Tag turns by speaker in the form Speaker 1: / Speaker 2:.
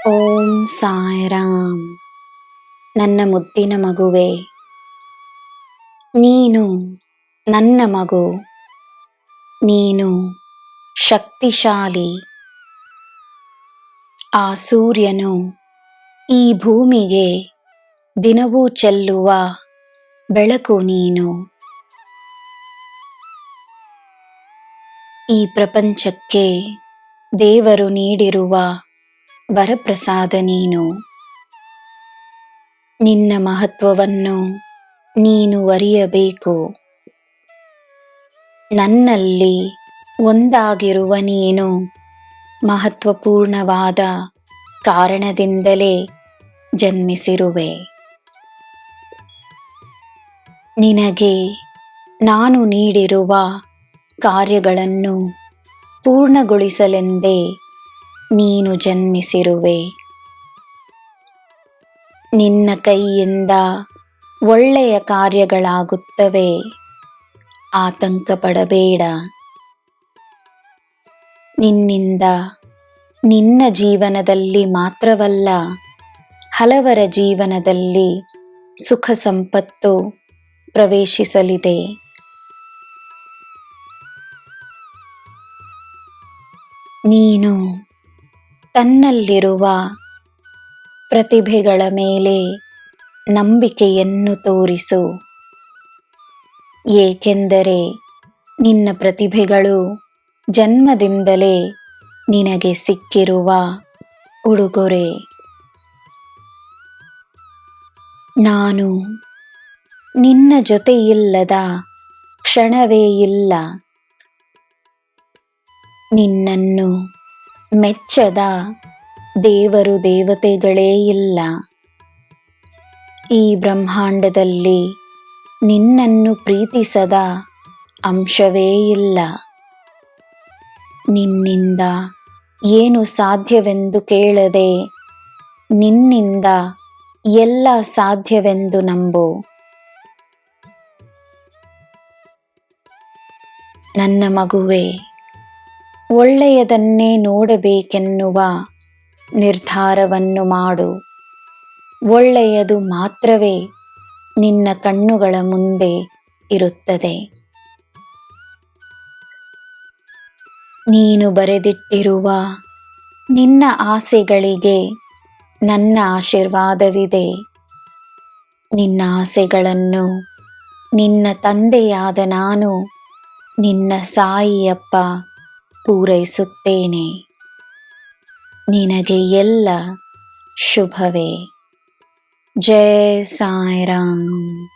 Speaker 1: ಓಂ ಸಾಯಿರಾಮ್. ನನ್ನ ಮುದ್ದಿನ ಮಗುವೆ, ನೀನು ನನ್ನ ಮಗು. ನೀನು ಶಕ್ತಿಶಾಲಿ. ಆ ಸೂರ್ಯನು ಈ ಭೂಮಿಗೆ ದಿನವೂ ಚೆಲ್ಲುವ ಬೆಳಕು ನೀನು. ಈ ಪ್ರಪಂಚಕ್ಕೆ ದೇವರು ನೀಡಿರುವ ವರಪ್ರಸಾದ ನೀನು. ನಿನ್ನ ಮಹತ್ವವನ್ನು ನೀನು ಅರಿಯಬೇಕು. ನನ್ನಲ್ಲಿ ಒಂದಾಗಿರುವ ನೀನು ಮಹತ್ವಪೂರ್ಣವಾದ ಕಾರಣದಿಂದಲೇ ಜನ್ಮಿಸಿರುವೆ. ನಿನಗೆ ನಾನು ನೀಡಿರುವ ಕಾರ್ಯಗಳನ್ನು ಪೂರ್ಣಗೊಳಿಸಲೆಂದೇ ನೀನು ಜನ್ಮಿಸಿರುವೆ. ನಿನ್ನ ಕೈಯಿಂದ ಒಳ್ಳೆಯ ಕಾರ್ಯಗಳಾಗುತ್ತವೆ. ಆತಂಕ ಪಡಬೇಡ. ನಿನ್ನಿಂದ ನಿನ್ನ ಜೀವನದಲ್ಲಿ ಮಾತ್ರವಲ್ಲ, ಹಲವರ ಜೀವನದಲ್ಲಿ ಸುಖ ಸಂಪತ್ತು ಪ್ರವೇಶಿಸಲಿದೆ. ನೀನು ತನ್ನಲ್ಲಿರುವ ಪ್ರತಿಭೆಗಳ ಮೇಲೆ ನಂಬಿಕೆಯನ್ನು ತೋರಿಸು. ಏಕೆಂದರೆ ನಿನ್ನ ಪ್ರತಿಭೆಗಳು ಜನ್ಮದಿಂದಲೇ ನಿನಗೆ ಸಿಕ್ಕಿರುವ ಉಡುಗೊರೆ. ನಾನು ನಿನ್ನ ಜೊತೆಯಿಲ್ಲದ ಕ್ಷಣವೇ ಇಲ್ಲ. ನಿನ್ನನ್ನು ಮೆಚ್ಚದ ದೇವರು ದೇವತೆಗಳೇ ಇಲ್ಲ. ಈ ಬ್ರಹ್ಮಾಂಡದಲ್ಲಿ ನಿನ್ನನ್ನು ಪ್ರೀತಿಸದ ಅಂಶವೇ ಇಲ್ಲ. ನಿನ್ನಿಂದ ಏನು ಸಾಧ್ಯವೆಂದು ಕೇಳದೆ ನಿನ್ನಿಂದ ಎಲ್ಲ ಸಾಧ್ಯವೆಂದು ನಂಬು. ನನ್ನ ಮಗುವೆ, ಒಳ್ಳೆಯದನ್ನೇ ನೋಡಬೇಕೆನ್ನುವ ನಿರ್ಧಾರವನ್ನು ಮಾಡು. ಒಳ್ಳೆಯದು ಮಾತ್ರವೇ ನಿನ್ನ ಕಣ್ಣುಗಳ ಮುಂದೆ ಇರುತ್ತದೆ. ನೀನು ಬರೆದಿಟ್ಟಿರುವ ನಿನ್ನ ಆಸೆಗಳಿಗೆ ನನ್ನ ಆಶೀರ್ವಾದವಿದೆ. ನಿನ್ನ ಆಸೆಗಳನ್ನು ನಿನ್ನ ತಂದೆಯಾದ ನಾನು, ನಿನ್ನ ಸಾಯಿಯಪ್ಪ ಪೂರೈಸುತ್ತೇನೆ. ನಿನಗೆ ಎಲ್ಲ ಶುಭವೇ. ಜೈ ಸಾಯಿರಾಮ್.